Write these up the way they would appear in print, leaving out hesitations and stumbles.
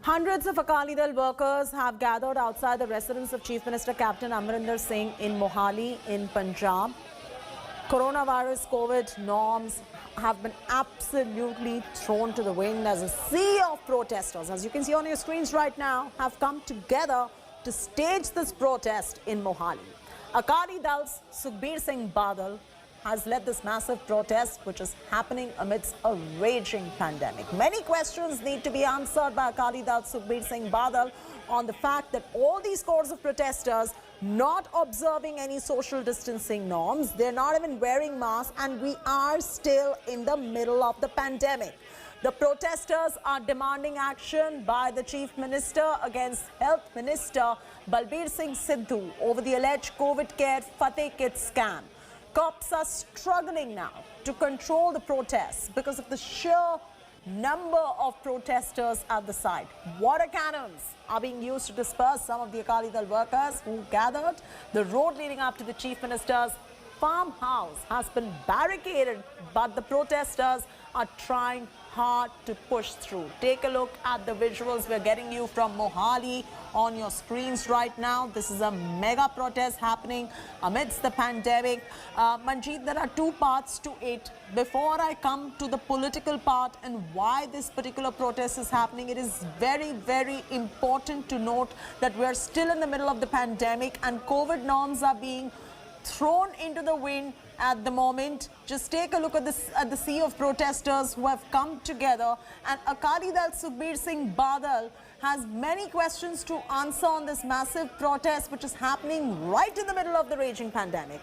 Hundreds of Akali Dal workers have gathered outside the residence of Chief Minister Captain Amarinder Singh in Mohali in Punjab. Coronavirus COVID norms have been absolutely thrown to the wind as a sea of protesters, as you can see on your screens right now, have come together to stage this protest in Mohali. Akali Dal's Sukhbir Singh Badal has led this massive protest, which is happening amidst a raging pandemic. Many questions need to be answered by Akali Dal's Sukhbir Singh Badal on the fact that all these scores of protesters not observing any social distancing norms, they're not even wearing masks, and we are still in the middle of the pandemic. The protesters are demanding action by the Chief Minister against Health Minister Balbir Singh Sidhu over the alleged COVID care Fateh Kit scam. Cops are struggling now to control the protests because of the sheer number of protesters at the site. Water cannons are being used to disperse some of the Akali Dal workers who gathered. The road leading up to the Chief Minister's farmhouse has been barricaded, but the protesters are trying hard to push through. Take a look at the visuals we're getting you from Mohali on your screens right now. This is a mega protest happening amidst the pandemic. Manjeet, there are two parts to it. Before I come to the political part and why this particular protest is happening, it is very, very important to note that we're still in the middle of the pandemic and COVID norms are being thrown into the wind at the moment. Just take a look at this, at the sea of protesters who have come together, and Akali Dal Sukhbir Singh Badal has many questions to answer on this massive protest which is happening right in the middle of the raging pandemic.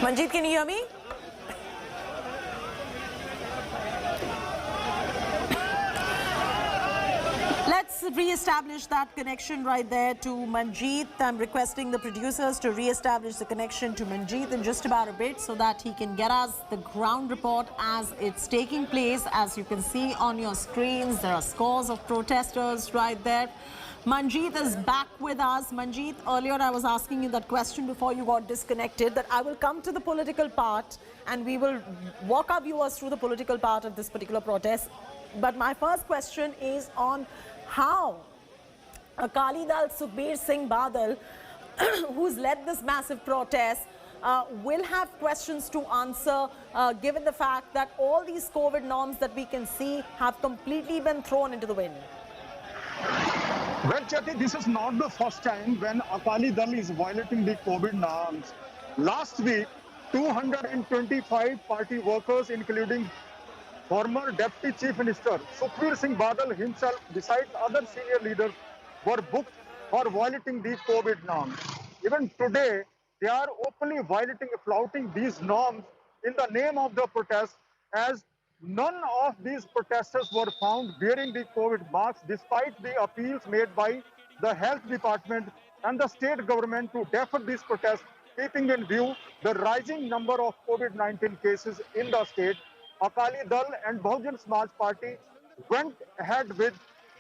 Manjeet, can you hear me? Let's re-establish that connection right there to Manjeet. I'm requesting the producers to re-establish the connection to Manjeet in just about a bit so that he can get us the ground report as it's taking place. As you can see on your screens, there are scores of protesters right there. Manjeet is back with us. Manjeet, earlier I was asking you that question before you got disconnected, that I will come to the political part and we will walk our viewers through the political part of this particular protest. But my first question is on how Akali Dal Sukhbir Singh Badal, who's led this massive protest, will have questions to answer given the fact that all these COVID norms that we can see have completely been thrown into the wind. Well, Chati, this is not the first time when Akali Dal is violating the COVID norms. Last week, 225 party workers, including former Deputy Chief Minister Sukhbir Singh Badal himself, besides other senior leaders, were booked for violating these COVID norms. Even today, they are openly flouting these norms in the name of the protest, as none of these protesters were found wearing the COVID masks, despite the appeals made by the health department and the state government to defer this protest, keeping in view the rising number of COVID-19 cases in the state. Akali Dal and Bahujan Samaj Party went ahead with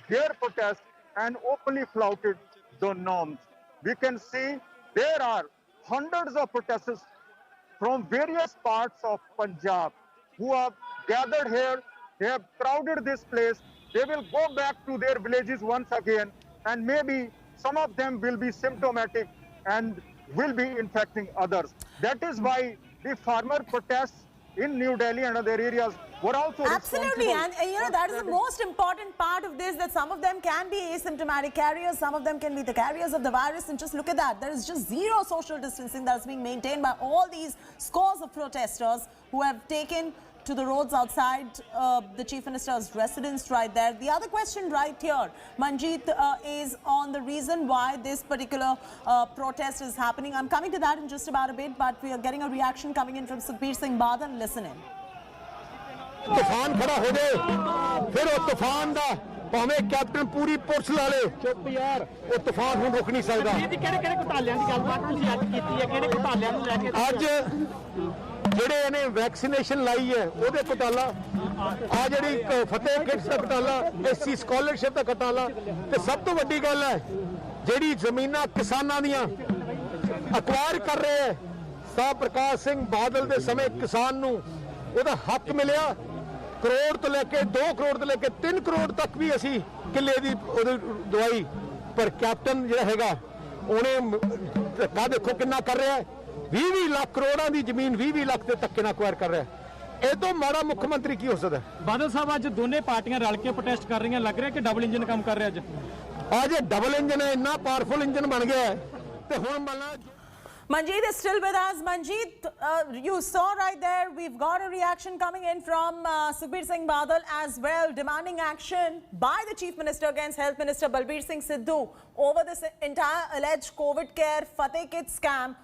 their protest and openly flouted the norms. We can see there are hundreds of protesters from various parts of Punjab who have gathered here. They have crowded this place. They will go back to their villages once again, and maybe some of them will be symptomatic and will be infecting others. That is why the farmer protests in New Delhi and other areas were also absolutely, and you know, that is the most important part of this, that some of them can be asymptomatic carriers, some of them can be the carriers of the virus, and just look at that. There is just zero social distancing that's being maintained by all these scores of protesters who have taken to the roads outside the Chief Minister's residence right there. The other question right here, Manjeet, is on the reason why this particular protest is happening. I'm coming to that in just about a bit, but we are getting a reaction coming in from Sukhbir Singh Badal. Listen in. तूफान खड़ा हो जाए, फिर वो तूफान दा भावें captain पूरी पुलिस ला ले, चुप यार, वो तूफान हम रोक नहीं सकता। किहड़े घोटालियां दी गलबात तुसीं अज कीती है, किहड़े घोटालियां नूं लैके अज ਜਿਹੜੇ ਇਹਨੇ ਵੈਕਸੀਨੇਸ਼ਨ ਲਾਈ ਹੈ ਉਹਦੇ ਘਟਾਲਾ, ਆ ਜਿਹੜੀ ਫਤਿਹ ਕਿਟ ਦਾ ਘਟਾਲਾ, ਐਸਸੀ ਸਕਾਲਰਸ਼ਿਪ ਦਾ ਘਟਾਲਾ, ਤੇ ਸਭ ਤੋਂ ਵੱਡੀ ਗੱਲ ਹੈ ਜਿਹੜੀ ਜ਼ਮੀਨਾਂ ਕਿਸਾਨਾਂ ਦੀਆਂ ਅਕਵਾਇਰ ਕਰ ਰਹੇ ਹੈ ਤਾਂ ਪ੍ਰਕਾਸ਼ ਸਿੰਘ ਬਾਦਲ ਦੇ ਸਮੇਂ ਕਿਸਾਨ ਨੂੰ ਉਹਦਾ ਹੱਕ ਮਿਲਿਆ। ਕਰੋੜ ਤੋਂ ਲੈ ਕੇ 2 ਕਰੋੜ ਤੋਂ ਲੈ ਕੇ 3 ਕਰੋੜ ਤੱਕ ਵੀ ਅਸੀਂ ਕਿੱਲੇ ਦੀ ਉਹਦੀ ਦਵਾਈ, ਪਰ ਕੈਪਟਨ ਜਿਹੜਾ ਹੈਗਾ ਉਹਨੇ ਧੱਕਾ ਦੇਖੋ ਕਿੰਨਾ ਕਰ ਰਿਹਾ ਹੈ। 20 ਲੱਖ ਕਰੋੜਾਂ ਦੀ ਜ਼ਮੀਨ 20 ਲੱਖ ਦੇ ਧੱਕੇ ਨਾਲ ਅਕਵਾਇਰ ਕਰ ਰਿਹਾ। ਇਹ ਤੋਂ ਮਾੜਾ ਮੁੱਖ ਮੰਤਰੀ ਕੀ ਹੋ ਸਕਦਾ? ਬਾਦਲ ਸਾਹਿਬ ਅੱਜ ਦੋਨੇ ਪਾਰਟੀਆਂ ਰਲ ਕੇ ਪ੍ਰੋਟੈਸਟ ਕਰ ਰਹੀਆਂ, ਲੱਗ ਰਿਹਾ ਕਿ ਡਬਲ ਇੰਜਨ ਕੰਮ ਕਰ ਰਿਹਾ ਅੱਜ ਇਹ ਡਬਲ ਇੰਜਨ ਹੈ, ਇੰਨਾ ਪਾਵਰਫੁਲ ਇੰਜਨ ਬਣ ਗਿਆ ਹੈ ਤੇ ਹੁਣ ਮੰਨਣਾ। Manjeet is still with us. Manjeet, you saw right there, we've got a reaction coming in from Sukhbir Singh Badal as well, demanding action by the Chief Minister against Health Minister Balbir Singh Sidhu over this entire alleged COVID care Fateh Kit scam.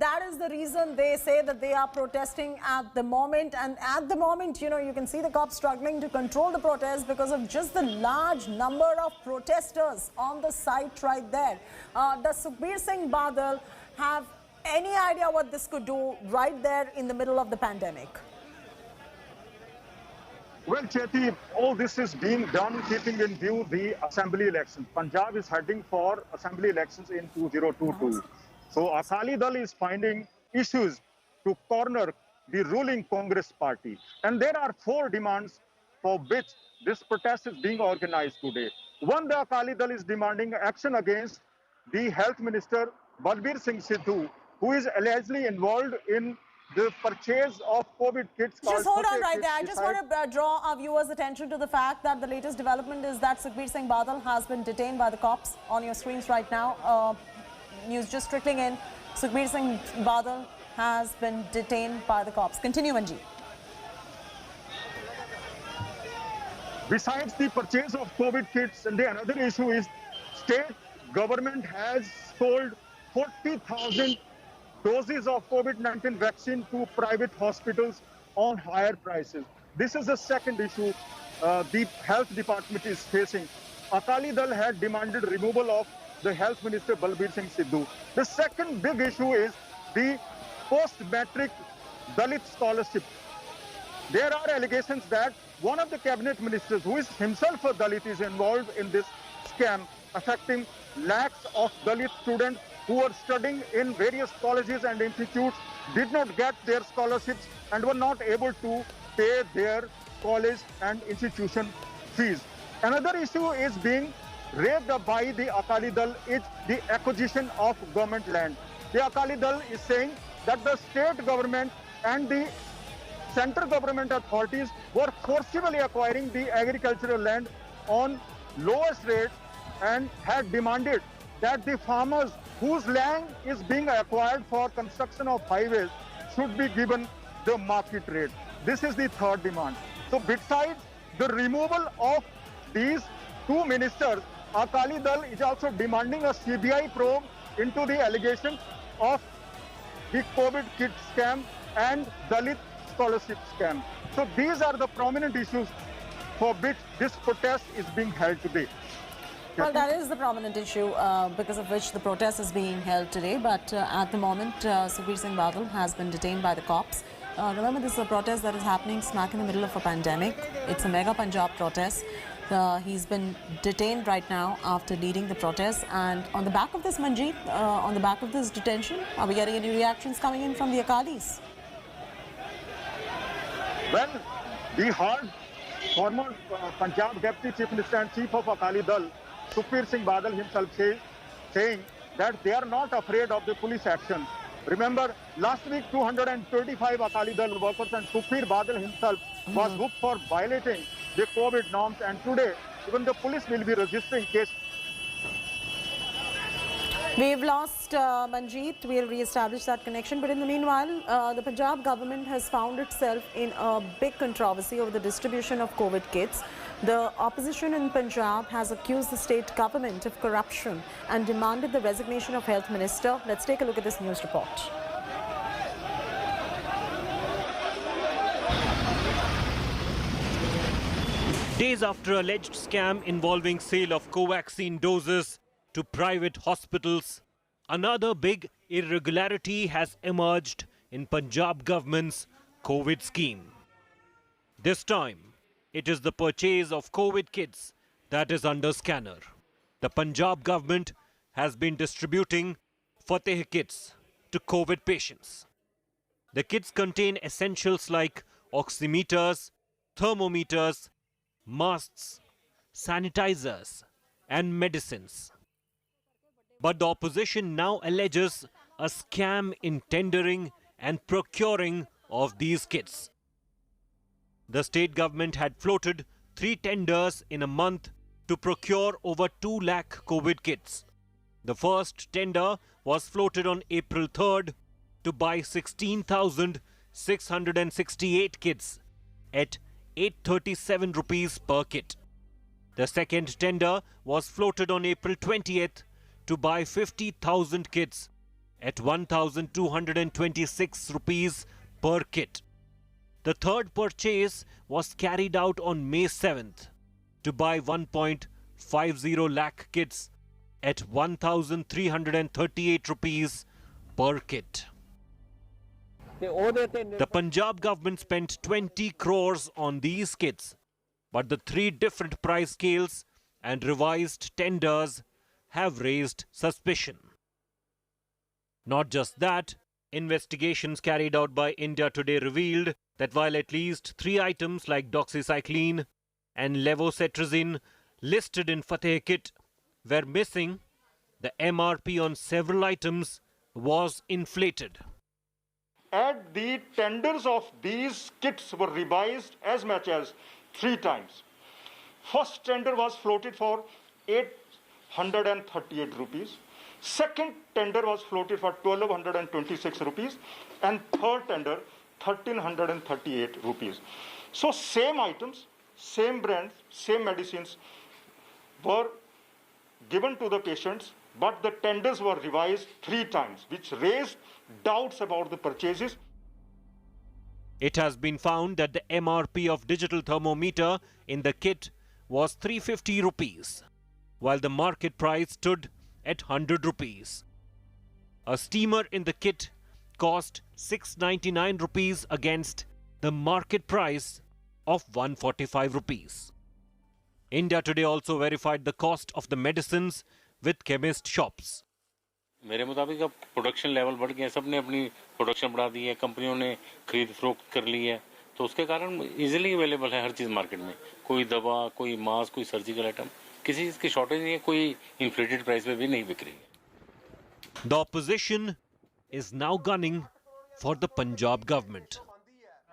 That is the reason they say that they are protesting at the moment. And at the moment, you know, you can see the cops struggling to control the protest because of just the large number of protesters on the site right there. Does Sukhbir Singh Badal have any idea what this could do right there in the middle of the pandemic? Well, Cheti, all this is being done keeping in view the assembly elections. Punjab is heading for assembly elections in 2022. So Akali Dal is finding issues to corner the ruling Congress party. And there are 4 demands for which this protest is being organized today. One, the Akali Dal is demanding action against the Health Minister Balbir Singh Sidhu, who is allegedly involved in the purchase of COVID kits. Just hold on right there. I just want to draw our viewers' attention to the fact that the latest development is that Sukhbir Singh Badal has been detained by the cops. On your screens right now, news just trickling in. Sukhbir Singh Badal has been detained by the cops. Continue, Manjeet. Besides the purchase of COVID kits, and the another issue is state government has sold 40,000 doses of COVID-19 vaccine to private hospitals on higher prices. This is the second issue the health department is facing. Akali Dal had demanded removal of the health minister Balbir Singh Sidhu. The second big issue is the post-matric Dalit scholarship. There are allegations that one of the cabinet ministers, who is himself a Dalit, is involved in this scam affecting lakhs of Dalit students who were studying in various colleges and institutes, did not get their scholarships and were not able to pay their college and institution fees. Another issue is being raised by the Akali Dal is the acquisition of government land. The Akali Dal is saying that the state government and the central government authorities were forcibly acquiring the agricultural land on lowest rates and had demanded that the farmers whose land is being acquired for construction of highways should be given the market rate. This is the third demand. So besides the removal of these 2 ministers, Akali Dal is also demanding a CBI probe into the allegations of the COVID kit scam and Dalit scholarship scam. So these are the prominent issues for which this protest is being held today. Well, that is the prominent issue because of which the protest is being held today. But at the moment, Sukhbir Singh Badal has been detained by the cops. Remember, this is a protest that is happening smack in the middle of a pandemic. It's a mega Punjab protest. He's been detained right now after leading the protest. And on the back of this, Manjeet, on the back of this detention, are we getting any reactions coming in from the Akalis? Well, we heard former Punjab Deputy Chief Minister and Chief of Akali Dal, Sukhbir Singh Badal himself saying that they are not afraid of the police action. Remember, last week 225 Akali Dal workers and Sukhbir Badal himself was booked for violating the COVID norms, and today even the police will be registering case. We've lost Manjeet. We'll re-establish that connection. But in the meanwhile, the Punjab government has found itself in a big controversy over the distribution of COVID kits. The opposition in Punjab has accused the state government of corruption and demanded the resignation of Health Minister. Let's take a look at this news report. Days after alleged scam involving sale of co-vaccine doses to private hospitals, another big irregularity has emerged in Punjab government's COVID scheme. This time, it is the purchase of COVID kits that is under scanner. The Punjab government has been distributing Fateh Kits to COVID patients. The kits contain essentials like oximeters, thermometers, masks, sanitizers, and medicines. But the opposition now alleges a scam in tendering and procuring of these kits. The state government had floated 3 tenders in a month to procure over 2 lakh COVID kits. The first tender was floated on April 3rd to buy 16,668 kits at 837 rupees per kit. The second tender was floated on April 20th to buy 50,000 kits at 1,226 rupees per kit. The third purchase was carried out on May 7th to buy 1.50 lakh kits at 1,338 rupees per kit. The Punjab government spent 20 crores on these kits, but the 3 different price scales and revised tenders have raised suspicion. Not just that, investigations carried out by India Today revealed that while at least 3 items like doxycycline and levocetirizine listed in Fateh Kit were missing, the MRP on several items was inflated. And the tenders of these kits were revised as much as 3 times. First tender was floated for 838 rupees. Second tender was floated for 1,226 rupees. And third tender, 1,338 rupees. So same items, same brands, same medicines were given to the patients, but the tenders were revised 3 times, which raised doubts about the purchases. It has been found that the MRP of digital thermometer in the kit was 350 rupees, while the market price stood at 100 rupees. A steamer in the kit cost 699 rupees against the market price of 145 rupees. India Today also verified the cost of the medicines with chemist shops. मेरे मुताबिक अब production level बढ़ गया, सबने अपनी production बढ़ा दी है, कंपनियों ने खरीद फरोख्त कर ली है, तो उसके कारण इजीली अवेलेबल है हर चीज़ मार्केट में. कोई दवा, कोई मास्क, कोई सर्जिकल आइटम, किसी चीज़ की शॉर्टेज नहीं है, कोई इन्फ्लेटेड प्राइस पे भी नहीं बिक रही है. The opposition is now gunning for the Punjab government.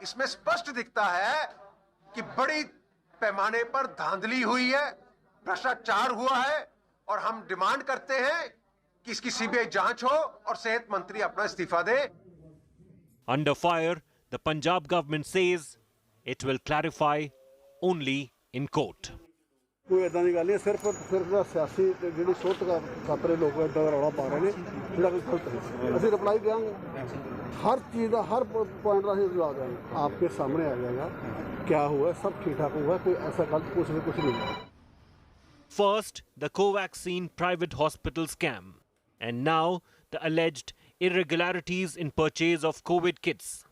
इसमें स्पष्ट दिखता है कि बड़ी पैमाने पर धांधली हुई है, भ्रष्टाचार हुआ है, और हम डिमांड करते हैं कि इसकी सीबीआई जांच हो और सेहत मंत्री अपना इस्तीफा दे. Under fire, the Punjab government says it will clarify only in court. कोई ऐसा नहीं गल नहीं, सिर्फ सियासी जी सोच खातर लोग इदा रौला पा रहे हैं, जो गलत है. असं रिप्लाई देंगे, हर चीज़ का हर पॉइंट का जवाब देंगे, आपके सामने आ जाएगा क्या हुआ, सब ठीक ठाक हुआ, कोई ऐसा गलत कुछ नहीं. First, the co-vaccine private hospital scam, and now the alleged irregularities in purchase of COVID kits.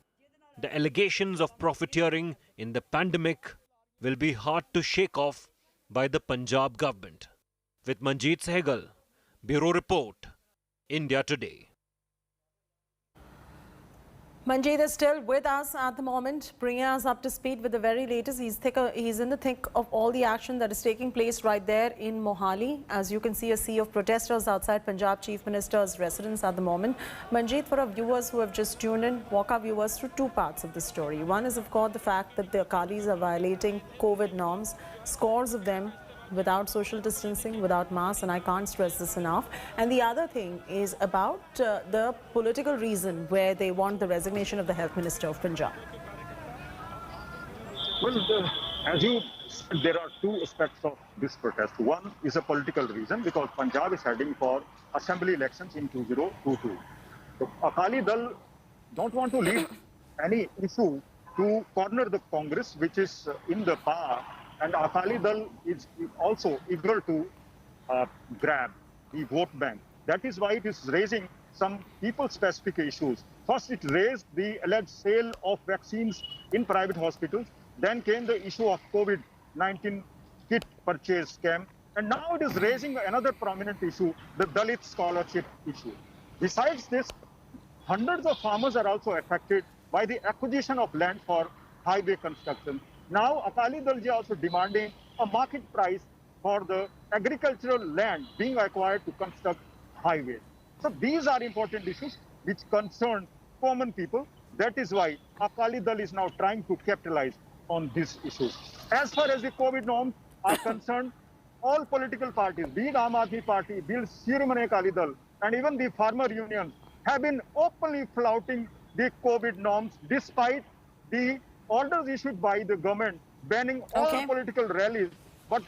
The allegations of profiteering in the pandemic will be hard to shake off by the Punjab government. With Manjeet Sehgal, Bureau Report, India Today. Manjeet is still with us at the moment, bringing us up to speed with the very latest. He's in the thick of all the action that is taking place right there in Mohali. As you can see, a sea of protesters outside Punjab Chief Minister's residence at the moment. Manjeet, for our viewers who have just tuned in, walk our viewers through 2 parts of the story. One is, of course, the fact that the Akalis are violating COVID norms, scores of them without social distancing, without masks, and I can't stress this enough. And the other thing is about the political reason where they want the resignation of the Health Minister of Punjab. Well, as you said, there are 2 aspects of this protest. One is a political reason because Punjab is heading for assembly elections in 2022. So Akali Dal don't want to leave any issue to corner the Congress, which is in the power. And Akali Dal is also eager to grab the vote bank. That is why it is raising some people-specific issues. First, it raised the alleged sale of vaccines in private hospitals. Then came the issue of COVID-19 kit purchase scam. And now it is raising another prominent issue, the Dalit scholarship issue. Besides this, hundreds of farmers are also affected by the acquisition of land for highway construction. Now, Akali Dal ji also demanding a market price for the agricultural land being acquired to construct highways. So these are important issues which concern common people. That is why Akali Dal is now trying to capitalize on these issues. As far as the COVID norms are concerned, all political parties, be it Aam Aadmi Party, be it Shiromani Akali Dal, and even the farmer unions have been openly flouting the COVID norms despite the orders issued by the government banning all political rallies. But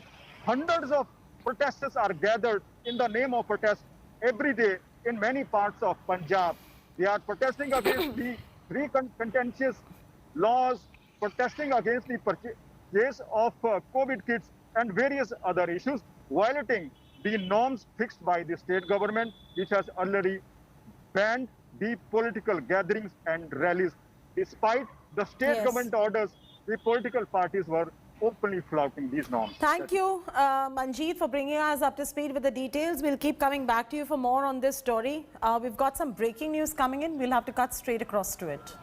hundreds of protesters are gathered in the name of protest every day in many parts of Punjab. They are protesting against the three contentious laws, protesting against the purchase of COVID kits and various other issues, violating the norms fixed by the state government, which has already banned the political gatherings and rallies. Despite the state government orders, the political parties were openly flouting these norms. Thank you, Manjeet, for bringing us up to speed with the details. We'll keep coming back to you for more on this story. We've got some breaking news coming in. We'll have to cut straight across to it.